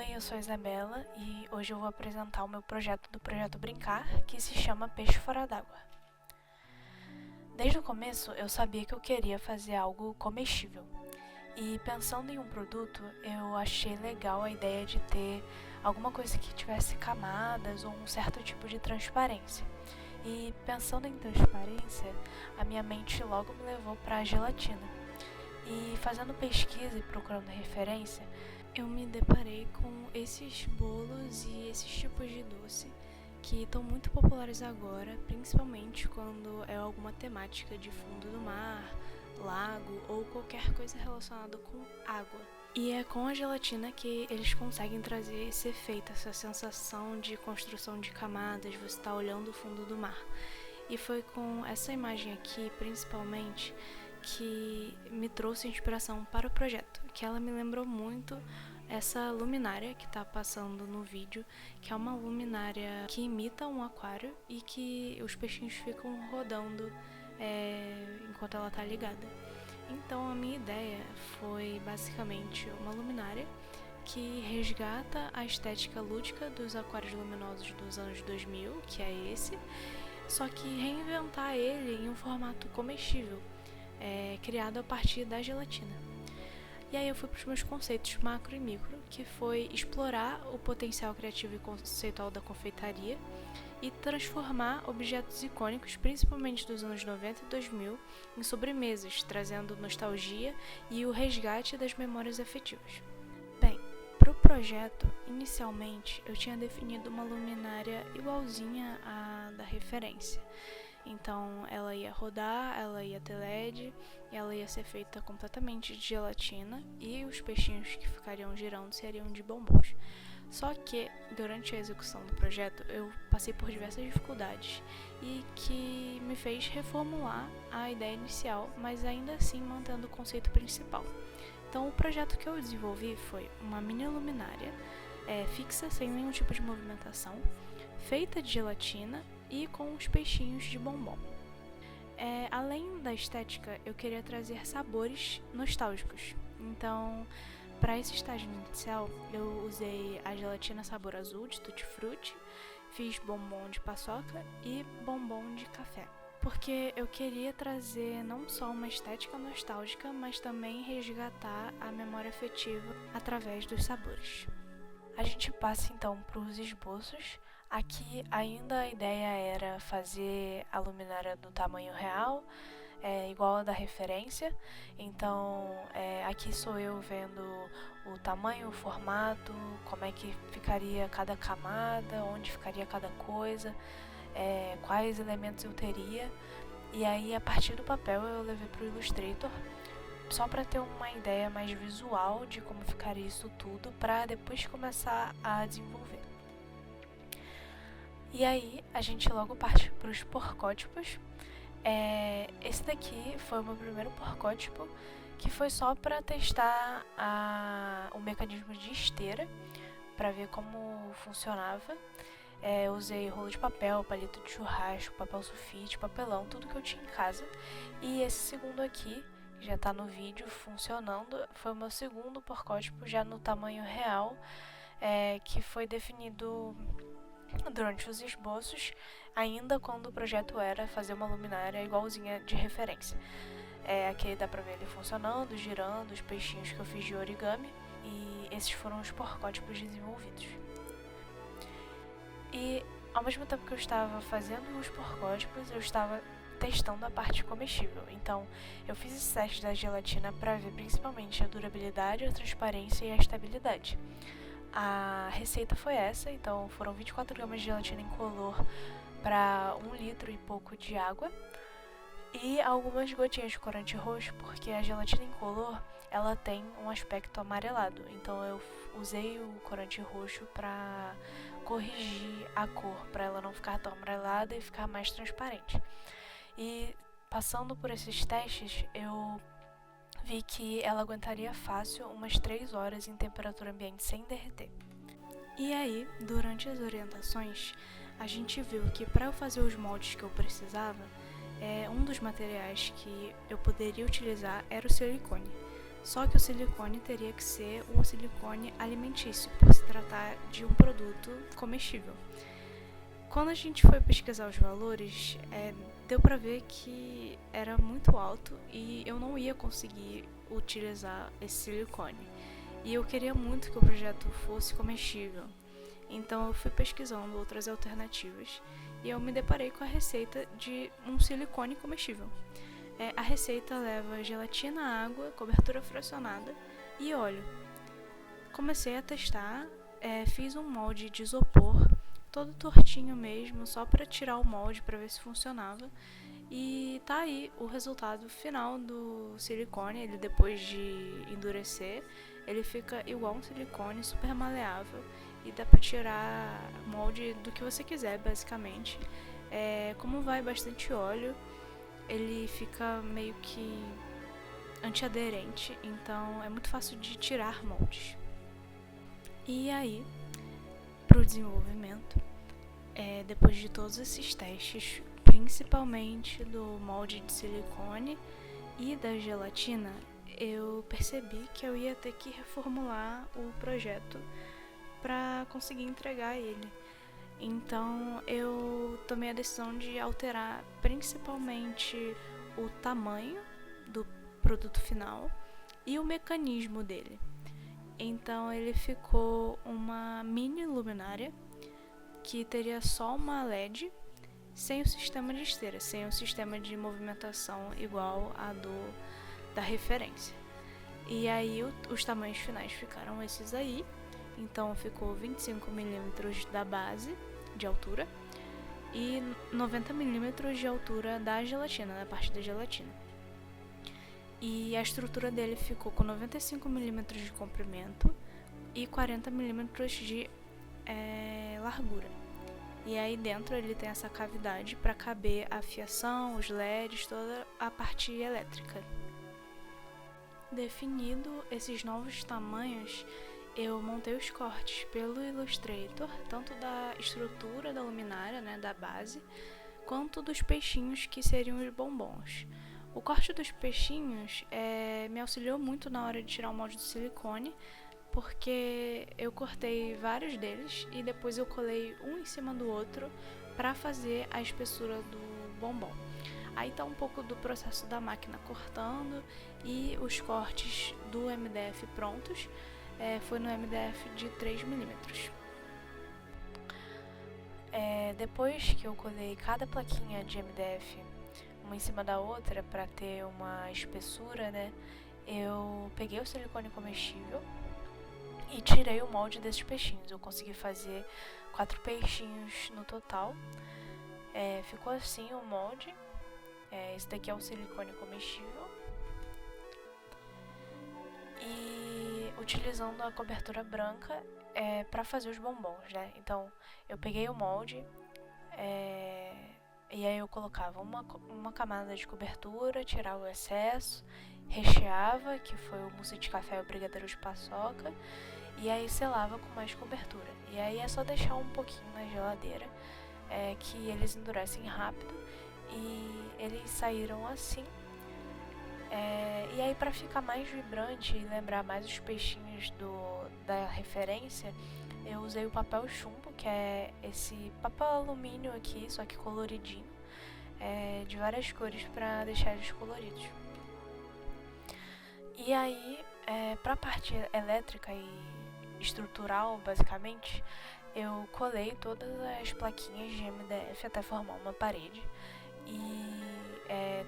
Oi, eu sou a Isabela e hoje eu vou apresentar o meu projeto do Projeto Brincar, que se chama Peixe Fora d'Água. Desde o começo eu sabia que eu queria fazer algo comestível e pensando em um produto eu achei legal a ideia de ter alguma coisa que tivesse camadas ou um certo tipo de transparência. E pensando em transparência, a minha mente logo me levou para a gelatina. E fazendo pesquisa e procurando referência, eu me deparei com esses bolos e esses tipos de doce que estão muito populares agora, principalmente quando é alguma temática de fundo do mar, lago ou qualquer coisa relacionada com água. E é com a gelatina que eles conseguem trazer esse efeito, essa sensação de construção de camadas, você está olhando o fundo do mar. E foi com essa imagem aqui, principalmente, que me trouxe inspiração para o projeto, que ela me lembrou muito essa luminária que está passando no vídeo, que é uma luminária que imita um aquário e que os peixinhos ficam rodando enquanto ela está ligada. Então a minha ideia foi basicamente uma luminária que resgata a estética lúdica dos aquários luminosos dos anos 2000, que é esse, só que reinventar ele em um formato comestível, criado a partir da gelatina. E aí eu fui para os meus conceitos macro e micro, que foi explorar o potencial criativo e conceitual da confeitaria e transformar objetos icônicos, principalmente dos anos 90 e 2000, em sobremesas, trazendo nostalgia e o resgate das memórias afetivas. Bem, para o projeto, inicialmente eu tinha definido uma luminária igualzinha à da referência. Então ela ia rodar, ela ia ter LED, ela ia ser feita completamente de gelatina e os peixinhos que ficariam girando seriam de bombons. Só que durante a execução do projeto eu passei por diversas dificuldades e que me fez reformular a ideia inicial, mas ainda assim mantendo o conceito principal. Então o projeto que eu desenvolvi foi uma mini luminária fixa, sem nenhum tipo de movimentação, feita de gelatina e com os peixinhos de bombom. Além da estética, eu queria trazer sabores nostálgicos. Então, para esse estágio inicial, eu usei a gelatina sabor azul de tutti-frutti, fiz bombom de paçoca e bombom de café. Porque eu queria trazer não só uma estética nostálgica, mas também resgatar a memória afetiva através dos sabores. A gente passa então para os esboços. Aqui ainda a ideia era fazer a luminária do tamanho real, igual a da referência. Então aqui sou eu vendo o tamanho, o formato, como é que ficaria cada camada, onde ficaria cada coisa, quais elementos eu teria. E aí a partir do papel eu levei para o Illustrator, só para ter uma ideia mais visual de como ficaria isso tudo, para depois começar a desenvolver. E aí a gente logo parte para os porcótipos. Esse daqui foi o meu primeiro porcótipo, que foi só para testar o mecanismo de esteira, para ver como funcionava. Usei rolo de papel, palito de churrasco, papel sulfite, papelão, tudo que eu tinha em casa. E esse segundo aqui, que já está no vídeo funcionando, foi o meu segundo porcótipo já no tamanho real, que foi definido durante os esboços, ainda quando o projeto era fazer uma luminária igualzinha de referência. Aqui dá pra ver ele funcionando, girando, os peixinhos que eu fiz de origami, e esses foram os porcótipos desenvolvidos. E ao mesmo tempo que eu estava fazendo os porcótipos, eu estava testando a parte comestível. Então eu fiz esse teste da gelatina para ver principalmente a durabilidade, a transparência e a estabilidade. A receita foi essa, então foram 24 gramas de gelatina incolor para 1 litro e pouco de água e algumas gotinhas de corante roxo, porque a gelatina incolor ela tem um aspecto amarelado, então eu usei o corante roxo para corrigir a cor, para ela não ficar tão amarelada e ficar mais transparente. E passando por esses testes, eu vi que ela aguentaria fácil umas 3 horas em temperatura ambiente sem derreter. E aí, durante as orientações, a gente viu que para eu fazer os moldes que eu precisava, um dos materiais que eu poderia utilizar era o silicone. Só que o silicone teria que ser um silicone alimentício, por se tratar de um produto comestível. Quando a gente foi pesquisar os valores, deu pra ver que era muito alto e eu não ia conseguir utilizar esse silicone. E eu queria muito que o projeto fosse comestível. Então eu fui pesquisando outras alternativas e eu me deparei com a receita de um silicone comestível. A receita leva gelatina, água, cobertura fracionada e óleo. Comecei a testar, fiz um molde de isopor, todo tortinho mesmo, só para tirar o molde para ver se funcionava. E tá aí o resultado final do silicone. Ele, depois de endurecer, ele fica igual um silicone, super maleável, e dá pra tirar molde do que você quiser, basicamente. Como vai bastante óleo, ele fica meio que antiaderente, então é muito fácil de tirar moldes. E aí, pro desenvolvimento, depois de todos esses testes, principalmente do molde de silicone e da gelatina, eu percebi que eu ia ter que reformular o projeto para conseguir entregar ele. Então eu tomei a decisão de alterar principalmente o tamanho do produto final e o mecanismo dele. Então ele ficou uma mini luminária que teria só uma LED, sem o sistema de esteira, sem o sistema de movimentação igual a da referência. E aí os tamanhos finais ficaram esses aí. Então ficou 25 mm da base de altura e 90 mm de altura da gelatina, da parte da gelatina. E a estrutura dele ficou com 95 mm de comprimento e 40 mm de largura. E aí dentro ele tem essa cavidade para caber a fiação, os LEDs, toda a parte elétrica. Definido esses novos tamanhos, eu montei os cortes pelo Illustrator, tanto da estrutura da luminária, né, da base, quanto dos peixinhos que seriam os bombons. O corte dos peixinhos me auxiliou muito na hora de tirar o molde do silicone, porque eu cortei vários deles e depois eu colei um em cima do outro para fazer a espessura do bombom. Aí tá um pouco do processo da máquina cortando e os cortes do MDF prontos. Foi no MDF de 3 mm. Depois que eu colei cada plaquinha de MDF uma em cima da outra para ter uma espessura, né, eu peguei o silicone comestível e tirei o molde desses peixinhos. Eu consegui fazer 4 peixinhos no total. Ficou assim o molde. Esse daqui é o silicone comestível. E utilizando a cobertura branca para fazer os bombons, né? Então eu peguei o molde e aí eu colocava uma camada de cobertura, tirava o excesso, recheava, que foi o mousse de café e o brigadeiro de paçoca, e aí selava com mais cobertura. E aí é só deixar um pouquinho na geladeira, que eles endurecem rápido, e eles saíram assim. E aí, para ficar mais vibrante e lembrar mais os peixinhos da referência, eu usei o papel chumbo, que é esse papel alumínio aqui, só que coloridinho, de várias cores para deixar eles coloridos. E aí, para a parte elétrica e estrutural, basicamente, eu colei todas as plaquinhas de MDF até formar uma parede. E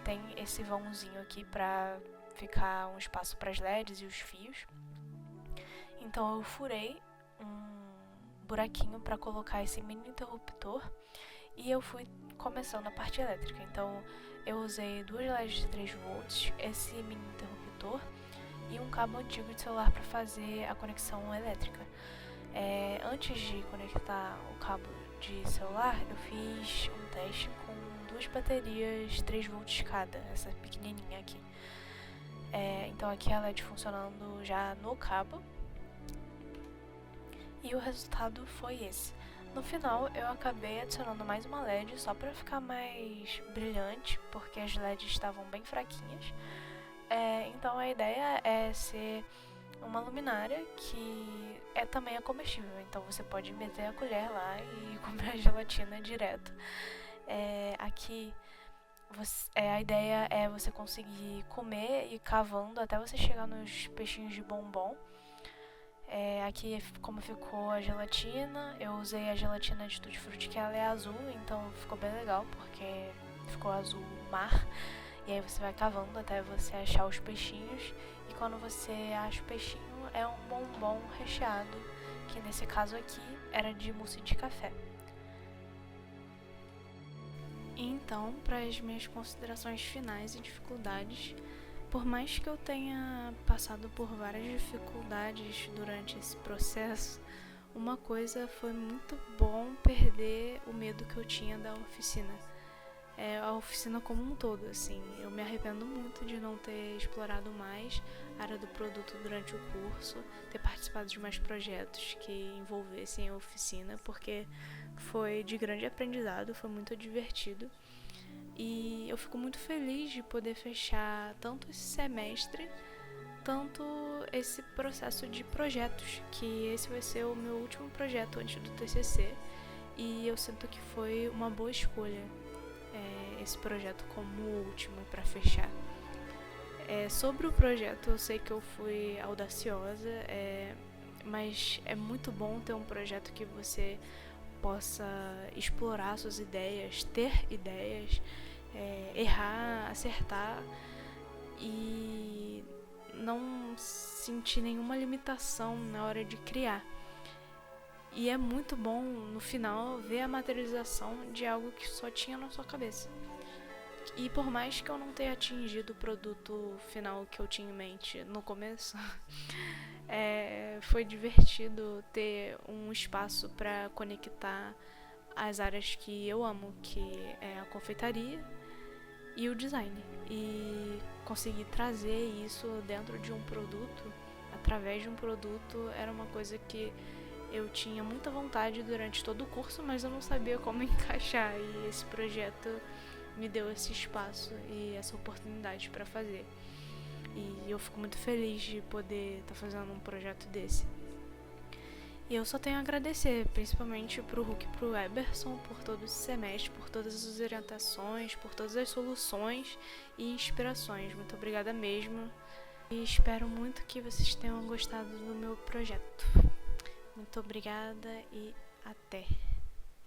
tem esse vãozinho aqui pra ficar um espaço para as LEDs e os fios. Então eu furei um buraquinho para colocar esse mini interruptor e eu fui começando a parte elétrica. Então eu usei 2 LEDs de 3 volts, esse mini interruptor e um cabo antigo de celular para fazer a conexão elétrica. Antes de conectar o cabo de celular, eu fiz um teste com 2 baterias 3 volts cada, essa pequenininha aqui. Então aqui a LED funcionando já no cabo. E o resultado foi esse. No final eu acabei adicionando mais uma LED só para ficar mais brilhante, porque as LEDs estavam bem fraquinhas. Então a ideia é ser uma luminária que também é comestível. Então você pode meter a colher lá e comer a gelatina direto. Aqui a ideia é você conseguir comer e ir cavando até você chegar nos peixinhos de bombom. Aqui como ficou a gelatina, eu usei a gelatina de Tutti Frutti, que ela é azul, então ficou bem legal porque ficou azul mar. E aí você vai cavando até você achar os peixinhos. E quando você acha o peixinho, é um bombom recheado, que nesse caso aqui era de mousse de café. Então, para as minhas considerações finais e dificuldades, por mais que eu tenha passado por várias dificuldades durante esse processo, uma coisa foi muito bom perder o medo que eu tinha da oficina. A oficina como um todo, assim. Eu me arrependo muito de não ter explorado mais a área do produto durante o curso, ter participado de mais projetos que envolvessem a oficina, porque foi de grande aprendizado, foi muito divertido. E eu fico muito feliz de poder fechar tanto esse semestre, tanto esse processo de projetos, que esse vai ser o meu último projeto antes do TCC, e eu sinto que foi uma boa escolha esse projeto como o último para fechar. Sobre o projeto, eu sei que eu fui audaciosa, mas é muito bom ter um projeto que você possa explorar suas ideias, ter ideias, errar, acertar e não sentir nenhuma limitação na hora de criar. E é muito bom, no final, ver a materialização de algo que só tinha na sua cabeça. E por mais que eu não tenha atingido o produto final que eu tinha em mente no começo, foi divertido ter um espaço para conectar as áreas que eu amo, que é a confeitaria e o design. E conseguir trazer isso dentro de um produto, através de um produto, era uma coisa que eu tinha muita vontade durante todo o curso, mas eu não sabia como encaixar, e esse projeto me deu esse espaço e essa oportunidade para fazer. E eu fico muito feliz de poder estar fazendo um projeto desse. E eu só tenho a agradecer, principalmente pro Hulk e pro Eberson, por todo esse semestre, por todas as orientações, por todas as soluções e inspirações. Muito obrigada mesmo. E espero muito que vocês tenham gostado do meu projeto. Muito obrigada e até!